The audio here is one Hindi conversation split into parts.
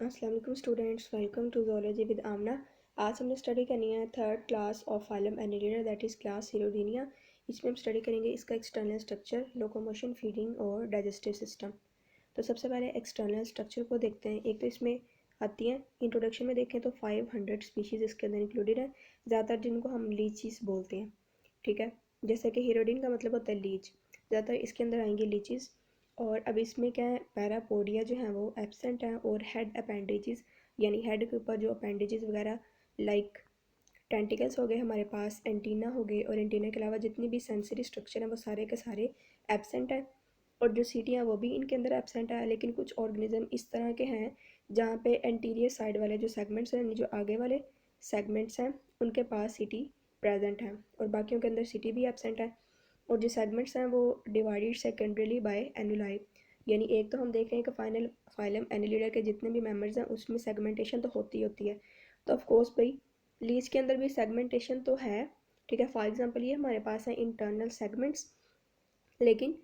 अस्सलाम वालेकुम students, welcome to zoology with Amna. आज हमने स्टडी करनी है third class of phylum Annelida that is class Hirudinea. इसमें हम स्टडी करेंगे इसका एक्सटर्नल स्ट्रक्चर, लोकोमोशन, फीडिंग और डाइजेस्टिव सिस्टम। तो सबसे पहले एक्सटर्नल स्ट्रक्चर को देखते हैं। एक तो इसमें आती है, इंट्रोडक्शन में देखें तो 500 स्पीशीज़ इसके अंदर इंक्लूडेड है, ज़्यादातर जिनको हम लीचीज़ बोलते हैं। ठीक है, जैसे कि हीरोडिन का मतलब होता है लीच, ज़्यादातर इसके अंदर आएंगी लीचीज़। और अब इसमें क्या है, पैरापोडिया जो है वो एब्सेंट है, और हेड अपेंडेजेस यानी हेड के ऊपर जो अपेंडेजेस वगैरह लाइक टेंटिकल्स हो गए हमारे पास, एंटीना हो गए, और एंटीना के अलावा जितनी भी सेंसरी स्ट्रक्चर हैं वो सारे के सारे एब्सेंट है। और जो सीटी हैं वो भी इनके अंदर एब्सेंट है। लेकिन कुछ ऑर्गेनिज्म इस तरह के हैं जहाँ पे एंटीरियर साइड वाले जो सेगमेंट्स हैं, जो आगे वाले सेगमेंट्स हैं, उनके पास सीटी प्रेजेंट है, और बाकियों के अंदर सीटी भी एब्सेंट है। और जो सेगमेंट्स हैं वो डिवाइडेड सेकेंडरीली बाय एनुलाई, यानी एक तो हम देख रहे हैं कि फाइनल फाइलम एनिलिडा के जितने भी मेंबर्स हैं उसमें सेगमेंटेशन तो होती है। तो ऑफ कोर्स भाई लीच के अंदर भी सेगमेंटेशन तो है। ठीक है, फॉर एग्जांपल ये हमारे पास है इंटरनल सेगमेंट्स, लेकिन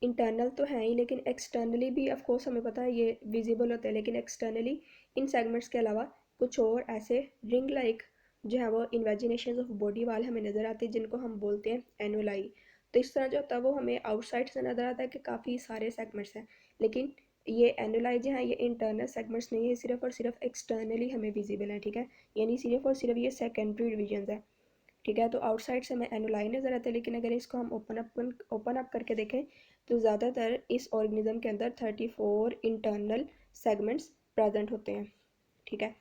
इंटरनल तो है ही, लेकिन एक्सटर्नली भी ऑफ कोर्स हमें पता है ये विजिबल होते हैं, लेकिन एक्सटर्नली इन सेगमेंट्स के अलावा कुछ और ऐसे रिंग लाइक जो है वो इन्वेजिनेशन ऑफ बॉडी वाल हमें नज़र आते हैं, जिनको हम बोलते हैं एनुलाई। तो इस तरह जो होता है वो हमें आउटसाइड से नज़र आता है कि काफ़ी सारे सेगमेंट्स हैं, लेकिन ये एनुलाई जो है ये इंटरनल सेगमेंट्स नहीं है, सिर्फ और सिर्फ एक्सटर्नली हमें विजिबल है। ठीक है, यानी सिर्फ और सिर्फ ये सेकेंडरी डिविजन है। ठीक है, तो आउटसाइड से हमें एनुलाई नज़र आता है, लेकिन अगर इसको हम ओपन अप करके देखें तो ज़्यादातर इस ऑर्गेनिज्म के अंदर 34 इंटरनल सेगमेंट्स प्रेजेंट होते हैं। ठीक है,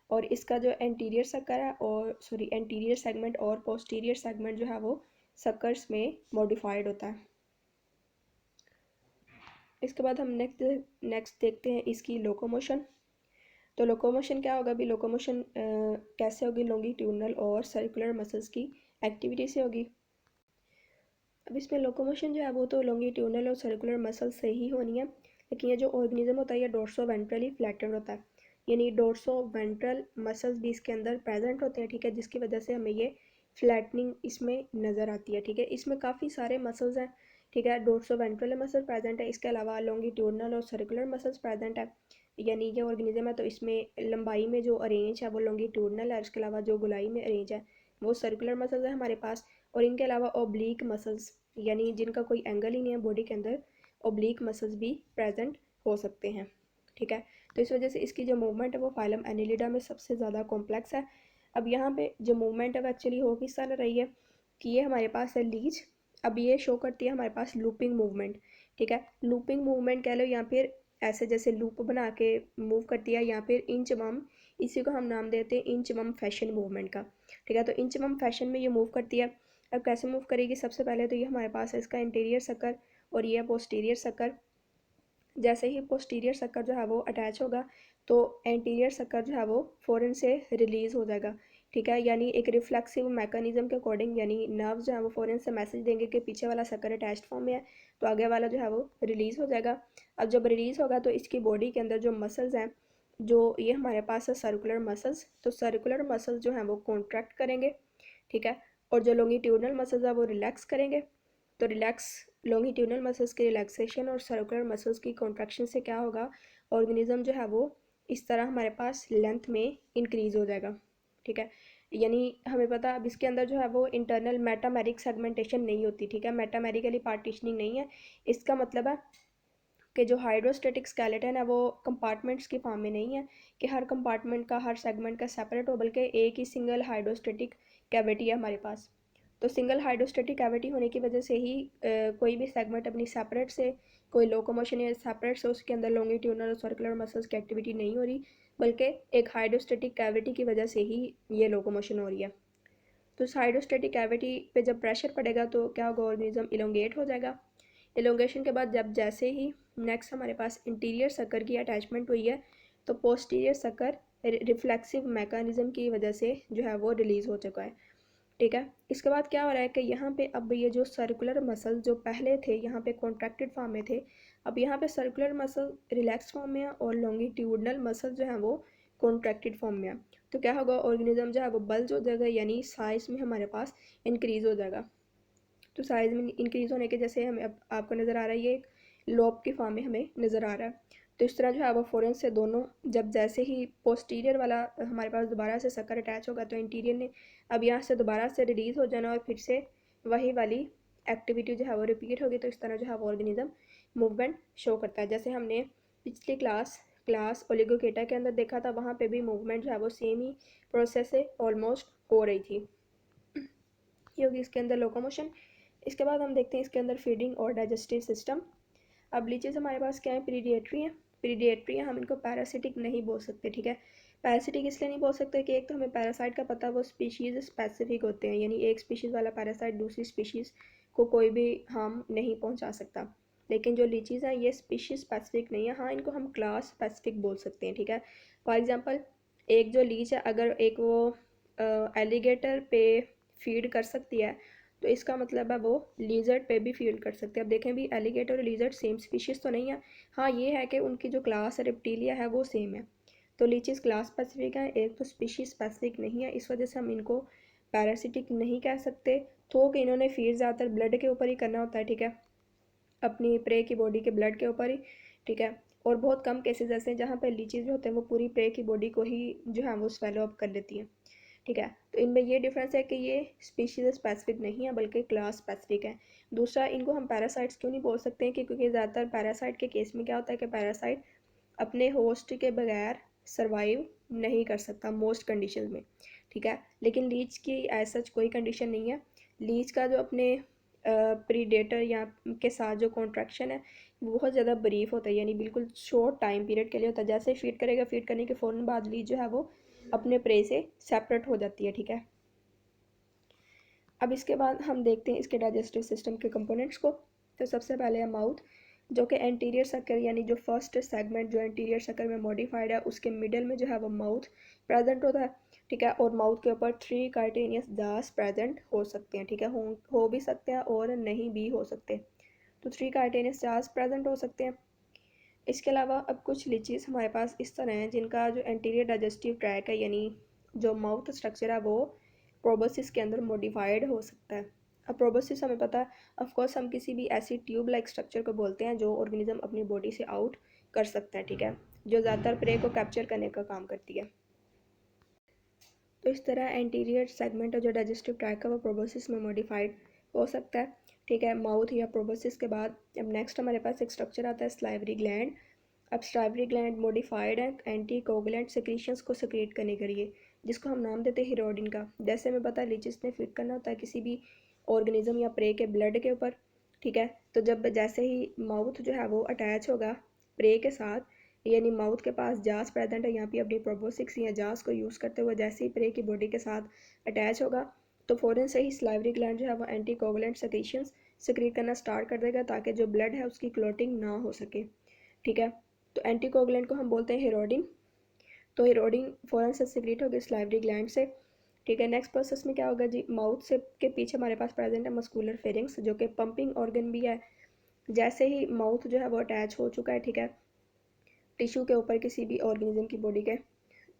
और इसका जो एंटीरियर सकर है, और सॉरी एंटीरियर सेगमेंट और पोस्टीरियर सेगमेंट जो है वो सकर्स में मॉडिफाइड होता है। इसके बाद हम नेक्स्ट देखते हैं इसकी लोकोमोशन। तो लोकोमोशन क्या होगा? अभी लोकोमोशन कैसे होगी? लॉन्गिट्यूडनल और सर्कुलर मसल्स की एक्टिविटी से होगी। अब इसमें लोकोमोशन जो है वो तो लॉन्गिट्यूडनल और सर्कुलर मसल्स से ही होनी है, लेकिन ये जो ऑर्गेनिज्म होता है ये डोर्सो वेंट्रली फ्लैटेड होता है, यानी डोर्सो वेंट्रल मसल्स भी इसके अंदर प्रेजेंट होते हैं। ठीक है, जिसकी वजह से हमें ये फ्लैटनिंग इसमें नज़र आती है। ठीक है, इसमें काफ़ी सारे मसल्स हैं। ठीक है, डोर्सो वेंट्रल मसल प्रेजेंट है, इसके अलावा लॉन्गिट्यूडनल और सर्कुलर मसल्स प्रेजेंट है। यानी ये ऑर्गेनिज्म है तो इसमें लंबाई में जो अरेंज है वो लॉन्गिट्यूडनल है, इसके अलावा जो गोलाई में अरेंज है वो सर्कुलर मसल्स है हमारे पास। और इनके अलावा ओब्लीक मसल्स, यानी जिनका कोई एंगल ही नहीं है बॉडी के अंदर, ओब्लीक मसल्स भी प्रेजेंट हो सकते हैं। ठीक है, तो इस वजह से इसकी जो मूवमेंट है वो फाइलम एनिलिडा में सबसे ज़्यादा कॉम्प्लेक्स है। अब यहाँ पे जो मूवमेंट है वो एक्चुअली हो किस तरह रही है कि ये हमारे पास है लीच, अब ये शो करती है हमारे पास लूपिंग मूवमेंट। ठीक है, लूपिंग मूवमेंट कह लो, या फिर ऐसे जैसे लूप बना के मूव करती है, या फिर इंच बम, इसी को हम नाम देते हैं इंच बम फैशन मूवमेंट का। ठीक है, तो इंच बम फैशन में ये मूव करती है। अब कैसे मूव करेगी? सबसे पहले तो ये हमारे पास है इसका इंटीरियर सकर, और ये पोस्टीरियर सकर। जैसे ही पोस्टीरियर सकर जो है वो अटैच होगा तो एंटीरियर सकर जो है वो फ़ौरन से रिलीज़ हो जाएगा। ठीक है, यानी एक रिफ्लेक्सिव मैकेनिज्म के अकॉर्डिंग, यानी नर्व्स जो है वो फ़ौरन से मैसेज देंगे कि पीछे वाला सकर अटैच्ड फॉर्म में है, तो आगे वाला जो है वो रिलीज़ हो जाएगा। अब जब रिलीज़ होगा तो इसकी बॉडी के अंदर जो मसल्स हैं, जो ये हमारे पास है सर्कुलर मसल्स, तो सर्कुलर मसल्स जो हैं वो कॉन्ट्रैक्ट करेंगे। ठीक है, और जो लॉन्गिट्यूडनल मसल्स है वो रिलैक्स करेंगे। तो रिलैक्स लॉन्गिट्यूडनल मसल्स की रिलैक्सेशन और सर्कुलर मसल्स की कॉन्ट्रैक्शन से क्या होगा, ऑर्गेनिज्म जो है वो इस तरह हमारे पास लेंथ में इंक्रीज़ हो जाएगा। ठीक है, यानी हमें पता अब इसके अंदर जो है वो इंटरनल मेटामेरिक सेगमेंटेशन नहीं होती। ठीक है, मेटामेरिकली पार्टीशनिंग नहीं है। इसका मतलब है कि जो हाइड्रोस्टेटिक स्केलेटन है वो कंपार्टमेंट्स की फॉर्म में नहीं है कि हर कंपार्टमेंट का, हर सेगमेंट का सेपरेट हो, बल्कि एक ही सिंगल हाइड्रोस्टेटिक कैविटी है हमारे पास। तो सिंगल हाइड्रोस्टेटिक कैविटी होने की वजह से ही कोई भी सेगमेंट अपनी सेपरेट से, कोई लोकोमोशन या सेपरेट से उसके अंदर लॉन्गिट्यूडनल और सर्कुलर मसल्स की एक्टिविटी नहीं हो रही, बल्कि एक हाइड्रोस्टेटिक कैविटी की वजह से ही ये लोकोमोशन हो रही है। तो उस हाइड्रोस्टेटिक कैविटी पे जब प्रेशर पड़ेगा तो क्या होगा, ऑर्गेनिज्म इलोंगेट हो जाएगा। इलोंगेशन के बाद जब जैसे ही नेक्स्ट हमारे पास इंटीरियर सकर की अटैचमेंट हुई है, तो पोस्टीरियर सकर रिफ्लेक्सिव मैकेनिज्म की वजह से जो है वो रिलीज़ हो चुका है। ठीक है, इसके बाद क्या हो रहा है कि यहाँ पे अब ये जो सर्कुलर मसल जो पहले थे यहाँ पे कॉन्ट्रैक्टेड फॉर्म में थे, अब यहाँ पे सर्कुलर मसल रिलैक्स फॉर्म में है, और लॉन्गिट्यूडनल मसल जो है वो कॉन्ट्रैक्टेड फॉर्म में है। तो क्या होगा, ऑर्गेनिज्म जो है वो बल्ज हो जाएगा, यानी साइज में हमारे पास इंक्रीज़ हो जाएगा। तो साइज़ में इंक्रीज़ होने के जैसे हमें अब आपको नज़र आ रहा है, ये एक लॉब की फॉर्म में हमें नज़र आ रहा है। तो इस तरह जो है वो फ़ौरन से दोनों जब जैसे ही पोस्टीरियर वाला हमारे पास दोबारा से शक्कर अटैच होगा तो इंटीरियर ने अब यहाँ से दोबारा से रिलीज़ हो जाना और फिर से वही वाली एक्टिविटी जो है वो रिपीट होगी। तो इस तरह जो है वो ऑर्गेनिज्म मूवमेंट शो करता है। जैसे हमने पिछली क्लास ओलिगोकेटा के अंदर देखा था, वहाँ पे भी मूवमेंट जो है वो सेम ही प्रोसेस से ऑलमोस्ट हो रही थी। ये होगी इसके अंदर लोकोमोशन। इसके बाद हम देखते हैं इसके अंदर फीडिंग और डाइजेस्टिव सिस्टम। अब लीचेस हमारे पास क्या है, प्रीडिएटरी है। प्रीडिएटरी है, हम इनको पैरासिटिक नहीं बोल सकते, ठीक है। पैरासिटिक इसलिए नहीं बोल सकते कि एक तो हमें पैरासाइट का पता वो स्पीशीज़ स्पेसिफिक होते हैं, यानी एक स्पीशीज़ वाला पैरासाइट दूसरी स्पीशीज़ को कोई भी हार्म नहीं पहुंचा सकता। लेकिन जो लीचीज़ हैं ये स्पीशीज़ स्पेसिफिक नहीं है, हाँ इनको हम क्लास स्पेसिफिक बोल सकते हैं, ठीक है। फॉर एग्जांपल एक जो लीच है अगर एक वो एलिगेटर पे फीड कर सकती है तो इसका मतलब है वो लीजर्ड पे भी फीड कर सकते हैं। अब देखें भी एलिगेटर और लीजर्ड सेम स्पीशीज़ तो नहीं है, हाँ ये है कि उनकी जो क्लास है रेप्टिलिया है वो सेम है। तो लीचीज क्लास स्पेसिफिक है, एक तो स्पीशीज स्पेसिफिक नहीं है, इस वजह से हम इनको पैरासिटिक नहीं कह सकते। तो कि इन्होंने फीड ज़्यादातर ब्लड के ऊपर ही करना होता है, ठीक है, अपनी प्रे की बॉडी के ब्लड के ऊपर ही, ठीक है। और बहुत कम केसेस ऐसे हैं जहाँ पर लीचीज जो होते हैं वो पूरी प्रे की बॉडी को ही जो है वो स्वेलो अप कर लेती हैं, ठीक है। तो इनमें ये डिफरेंस है कि ये स्पीशीज स्पेसिफिक नहीं है बल्कि क्लास स्पेसिफिक है। दूसरा, इनको हम पैरासाइट्स क्यों नहीं बोल सकते हैं, क्योंकि ज़्यादातर पैरासाइट के केस में क्या होता है कि पैरासाइट अपने होस्ट के बगैर सरवाइव नहीं कर सकता मोस्ट कंडीशन में, ठीक है। लेकिन लीच की एज सच कोई कंडीशन नहीं है। लीच का जो अपने प्रीडेटर या के साथ जो कॉन्ट्रैक्शन है वो बहुत ज़्यादा ब्रीफ होता है, यानी बिल्कुल शॉर्ट टाइम पीरियड के लिए होता है। जैसे ही फीड करेगा, फीड करने के फ़ौरन बाद लीच जो है वो अपने प्रे से सेपरेट हो जाती है, ठीक है। अब इसके बाद हम देखते हैं इसके डाइजेस्टिव सिस्टम के कंपोनेंट्स को। तो सबसे पहले है माउथ, जो कि एंटीरियर सर्कल यानी जो फर्स्ट सेगमेंट जो एंटीरियर सर्कल में मॉडिफाइड है उसके मिडल में जो है वो माउथ प्रेजेंट होता है, ठीक है। और माउथ के ऊपर 3 कार्टेनियस जास प्रेजेंट हो सकते हैं, ठीक है, हो भी सकते हैं और नहीं भी हो सकते। तो 3 कार्टेनियस जास प्रेजेंट हो सकते हैं। इसके अलावा अब कुछ लीचीज़ हमारे पास इस तरह हैं जिनका जो एंटीरियर डाइजेस्टिव ट्रैक है यानी जो माउथ स्ट्रक्चर है वो प्रोबोसिस के अंदर मॉडिफाइड हो सकता है। अब प्रोबोसिस हमें पता है, ऑफ कोर्स हम किसी भी ऐसी ट्यूब लाइक स्ट्रक्चर को बोलते हैं जो ऑर्गेनिज्म अपनी बॉडी से आउट कर सकता है, ठीक है, जो ज़्यादातर प्रे को कैप्चर करने का काम करती है। तो इस तरह एंटीरियर सेगमेंट जो डाइजेस्टिव ट्रैक है वो प्रोबोसिस में मॉडिफाइड हो सकता है, ठीक है, माउथ या प्रोबोसिस के बाद। अब नेक्स्ट हमारे पास एक स्ट्रक्चर आता है स्लाइवरी ग्लैंड। अब स्लाइवरी ग्लैंड मॉडिफाइड है एंटी कोगुलेंट सेक्रीशंस को सेक्रेट करने के लिए, जिसको हम नाम देते हैं हिरोडिन का। जैसे हमें पता है लीचेस ने फिट करना होता है किसी भी ऑर्गेनिज्म या प्रे के ब्लड के ऊपर, ठीक है। तो जब जैसे ही माउथ जो है वो अटैच होगा प्रे के साथ, यानी माउथ के पास जास प्रेजेंट है, यहाँ पे अपनी प्रोबोसिक्स या जास को यूज़ करते हुए जैसे ही प्रे की बॉडी के साथ अटैच होगा तो फ़ौरन से ही स्लाइवरी ग्लैंड जो है वो एंटी कोगुलेंट सेक्रीशंस सेक्रेट करना स्टार्ट कर देगा ताकि जो ब्लड है उसकी क्लॉटिंग ना हो सके, ठीक है। तो एंटीकोगुलेंट को हम बोलते हैं हिरोडिन। तो हिरोडिन फ़ौरन से सिक्रीट होगी स्लाइवरी ग्लैंड से, ठीक है। नेक्स्ट प्रोसेस में क्या होगा जी, माउथ से के पीछे हमारे पास प्रेजेंट है मस्कुलर फेरिंग्स जो कि पंपिंग ऑर्गन भी है। जैसे ही माउथ जो है वो अटैच हो चुका है, ठीक है, टिश्यू के ऊपर किसी भी ऑर्गेनिज्म की बॉडी के,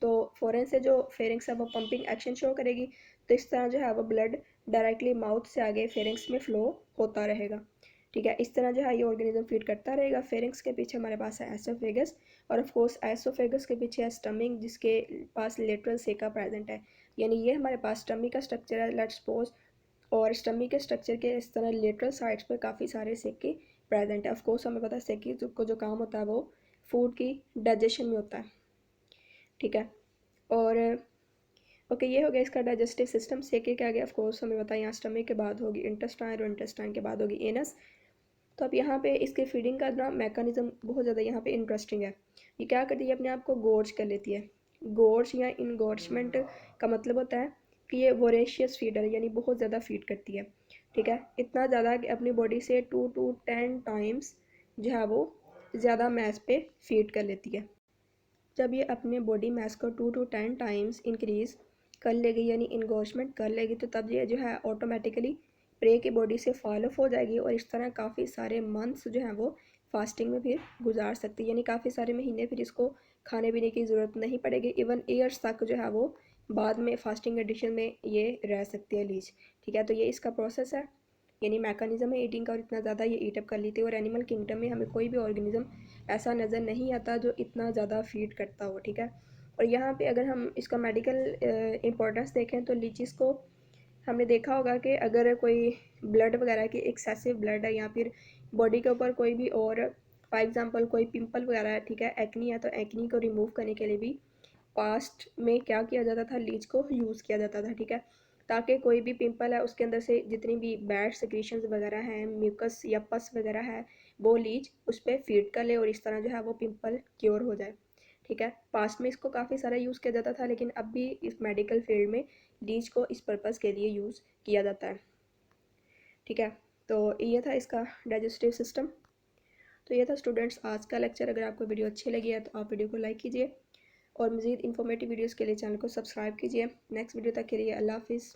तो फ़ौरन से जो फेरिंग्स है वो पंपिंग एक्शन शो करेगी। तो इस तरह जो है वो ब्लड डायरेक्टली माउथ से आगे फेरिंग्स में फ़्लो होता रहेगा, ठीक है। इस तरह जो है ये ऑर्गेनिज्म फीड करता रहेगा। फेरिंग्स के पीछे हमारे पास है एसोफेगस और ऑफ कोर्स एसोफेगस के पीछे है स्टमिक जिसके पास लेटरल सेका प्रेजेंट है, यानी ये हमारे पास स्टमिक का स्ट्रक्चर है, लेट्स सपोज। और स्टमिक के स्ट्रक्चर के इस तरह लेटरल साइड्स पर काफ़ी सारे सेके प्रेजेंट है। ऑफ कोर्स हमें पता है सेके को जो काम होता है वो फूड की डाइजेशन में होता है, ठीक है। और ओके, ये हो गया इसका डाइजेस्टिव सिस्टम। सेके के आगे ऑफ कोर्स हमें पता है यहाँ स्टमक के बाद होगी इंटेस्टाइन और इंटेस्टाइन के बाद होगी एनस। तो अब यहाँ पे इसके फीडिंग का ना मैकेनिज्म बहुत ज़्यादा यहाँ पे इंटरेस्टिंग है। ये क्या करती है, अपने आप को गोर्ज कर लेती है। गोर्ज या इनगोर्जमेंट का मतलब होता है कि ये वोरेशियस फीडर यानी बहुत ज़्यादा फीड करती है, ठीक है, इतना ज़्यादा कि अपनी बॉडी से 2 to 10 टाइम्स जो है वो ज़्यादा मैस पे फीड कर लेती है। जब ये अपने बॉडी मास को 2 to 10 टाइम्स इंक्रीज़ कर लेगी यानी इनगोर्जमेंट कर लेगी तो तब ये जो है ऑटोमेटिकली प्रे की बॉडी से फॉल ऑफ हो जाएगी और इस तरह काफ़ी सारे मंथ्स जो हैं वो फास्टिंग में फिर गुजार सकती है, यानी काफ़ी सारे महीने फिर इसको खाने पीने की ज़रूरत नहीं पड़ेगी। इवन ईयर्स तक जो है वो बाद में फास्टिंग कंडीशन में ये रह सकती है लीच, ठीक है। तो ये इसका प्रोसेस है। यानी मैकेनिज्म है ईटिंग का और इतना ज़्यादा ये ईट अप कर लेती है। और एनिमल किंगडम में हमें कोई भी ऑर्गेनिज्म ऐसा नज़र नहीं आता जो इतना ज़्यादा फीड करता हो, ठीक है। और यहाँ पे अगर हम इसका मेडिकल इम्पोर्टेंस देखें तो लीचीज़ को हमने देखा होगा कि अगर कोई ब्लड वगैरह की एक्सेसिव ब्लड है या फिर बॉडी के ऊपर कोई भी और फॉर एग्जांपल कोई पिंपल वगैरह है, ठीक है, एक्नी है, तो एक्नी को रिमूव करने के लिए भी पास्ट में क्या किया जाता था, लीच को यूज़ किया जाता था, ठीक है, ताकि कोई भी पिंपल है उसके अंदर से जितनी भी बैड सिक्रीशंस वगैरह हैं, म्यूकस या पस वगैरह है, वो लीच उस पर फीड कर ले और इस तरह जो है वो पिंपल क्योर हो जाए, ठीक है। पास्ट में इसको काफ़ी सारा यूज़ किया जाता था, लेकिन अब भी इस मेडिकल फील्ड में लीच को इस पर्पज़ के लिए यूज़ किया जाता है, ठीक है। तो ये था इसका डाइजेस्टिव सिस्टम। तो ये था स्टूडेंट्स आज का लेक्चर। अगर आपको वीडियो अच्छी लगी है तो आप वीडियो को लाइक कीजिए और मज़ीद इन्फॉर्मेटिव वीडियोज़ के लिए चैनल को सब्सक्राइब कीजिए। नेक्स्ट वीडियो तक के लिए अल्लाह हाफिज़।